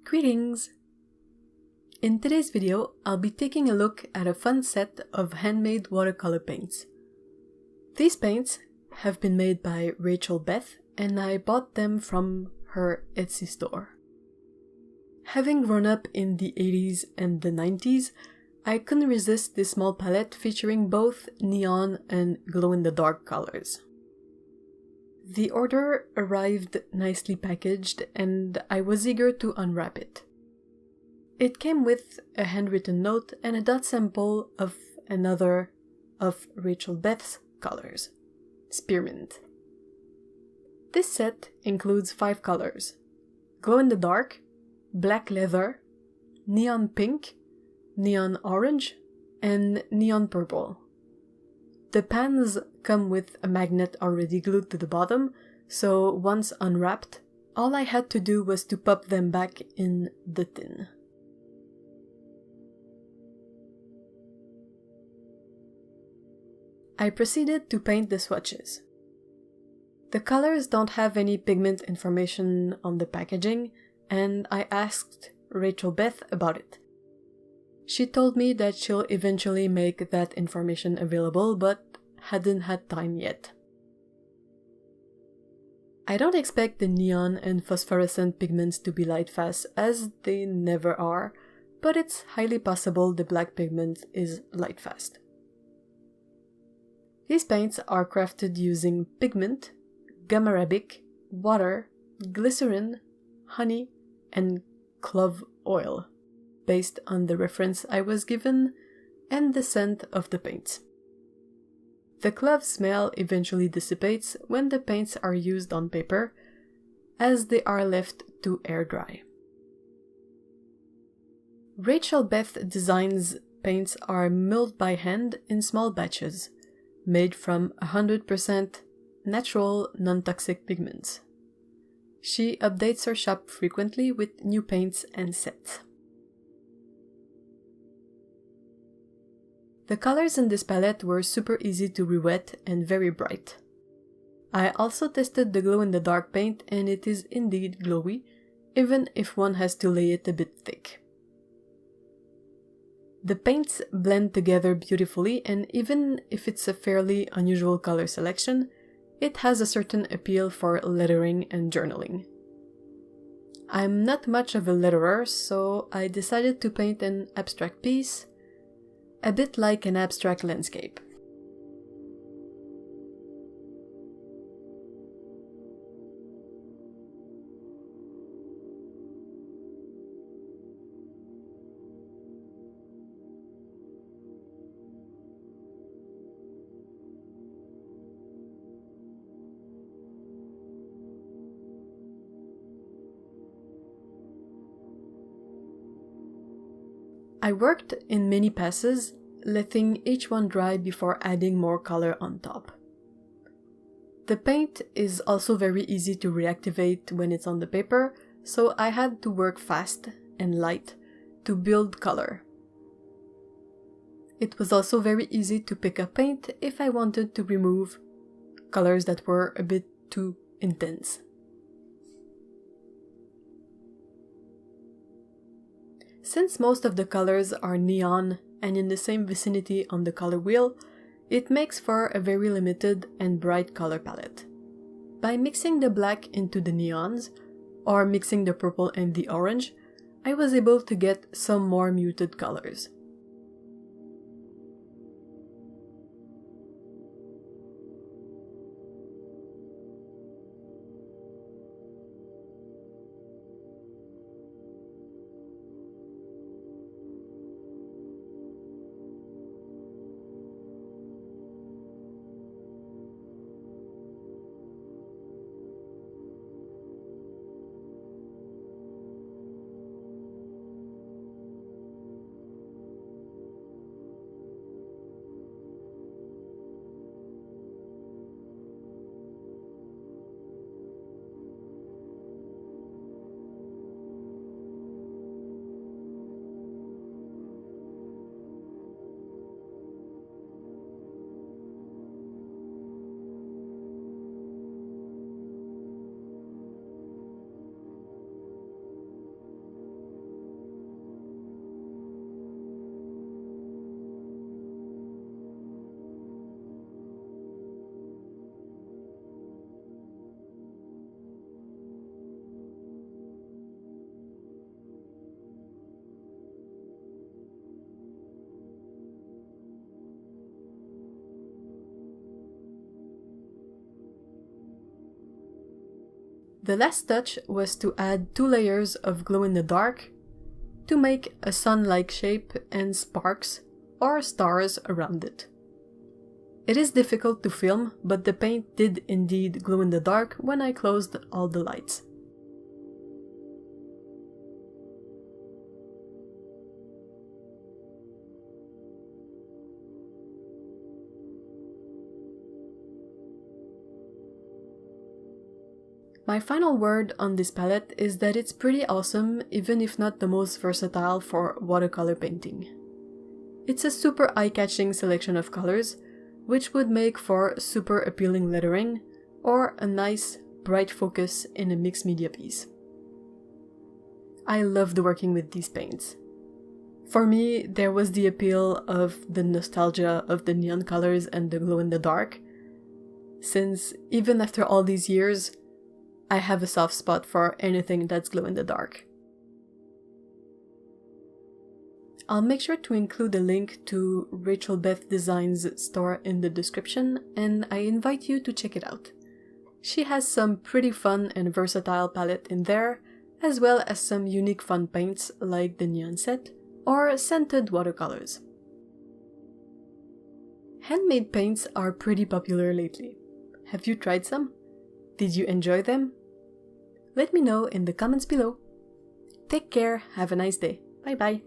Greetings! In today's video, I'll be taking a look at a fun set of handmade watercolor paints. These paints have been made by Rachel Beth, and I bought them from her Etsy store. Having grown up in the 80s and the 90s, I couldn't resist this small palette featuring both neon and glow-in-the-dark colors. The order arrived nicely packaged, and I was eager to unwrap it. It came with a handwritten note and a dot sample of another of Rachel Beth's colors, Spearmint. This set includes 5 colors: glow-in-the-dark, black leather, neon pink, neon orange, and neon purple. The pans come with a magnet already glued to the bottom, so once unwrapped, all I had to do was to pop them back in the tin. I proceeded to paint the swatches. The colors don't have any pigment information on the packaging, and I asked Rachel Beth about it. She told me that she'll eventually make that information available, but hadn't had time yet. I don't expect the neon and phosphorescent pigments to be light fast, as they never are, but it's highly possible the black pigment is light fast. These paints are crafted using pigment, gum arabic, water, glycerin, honey, and clove oil, based on the reference I was given and the scent of the paints. The clove smell eventually dissipates when the paints are used on paper, as they are left to air dry. Rachel Beth Designs paints are milled by hand in small batches, made from 100% natural, non-toxic pigments. She updates her shop frequently with new paints and sets. The colors in this palette were super easy to re-wet and very bright. I also tested the glow-in-the-dark paint, and it is indeed glowy, even if one has to lay it a bit thick. The paints blend together beautifully, and even if it's a fairly unusual color selection, it has a certain appeal for lettering and journaling. I'm not much of a letterer, so I decided to paint an abstract piece, a bit like an abstract landscape. I worked in many passes, letting each one dry before adding more color on top. The paint is also very easy to reactivate when it's on the paper, so I had to work fast and light to build color. It was also very easy to pick up paint if I wanted to remove colors that were a bit too intense. Since most of the colors are neon and in the same vicinity on the color wheel, it makes for a very limited and bright color palette. By mixing the black into the neons, or mixing the purple and the orange, I was able to get some more muted colors. The last touch was to add 2 layers of glow-in-the-dark to make a sun-like shape and sparks or stars around it. It is difficult to film, but the paint did indeed glow in the dark when I closed all the lights. My final word on this palette is that it's pretty awesome, even if not the most versatile for watercolor painting. It's a super eye-catching selection of colors, which would make for super appealing lettering, or a nice, bright focus in a mixed media piece. I loved working with these paints. For me, there was the appeal of the nostalgia of the neon colors and the glow-in-the-dark, since even after all these years, I have a soft spot for anything that's glow-in-the-dark. I'll make sure to include a link to Rachel Beth Designs' store in the description, and I invite you to check it out. She has some pretty fun and versatile palette in there, as well as some unique fun paints like the neon set or scented watercolors. Handmade paints are pretty popular lately. Have you tried some? Did you enjoy them? Let me know in the comments below. Take care, have a nice day. Bye bye.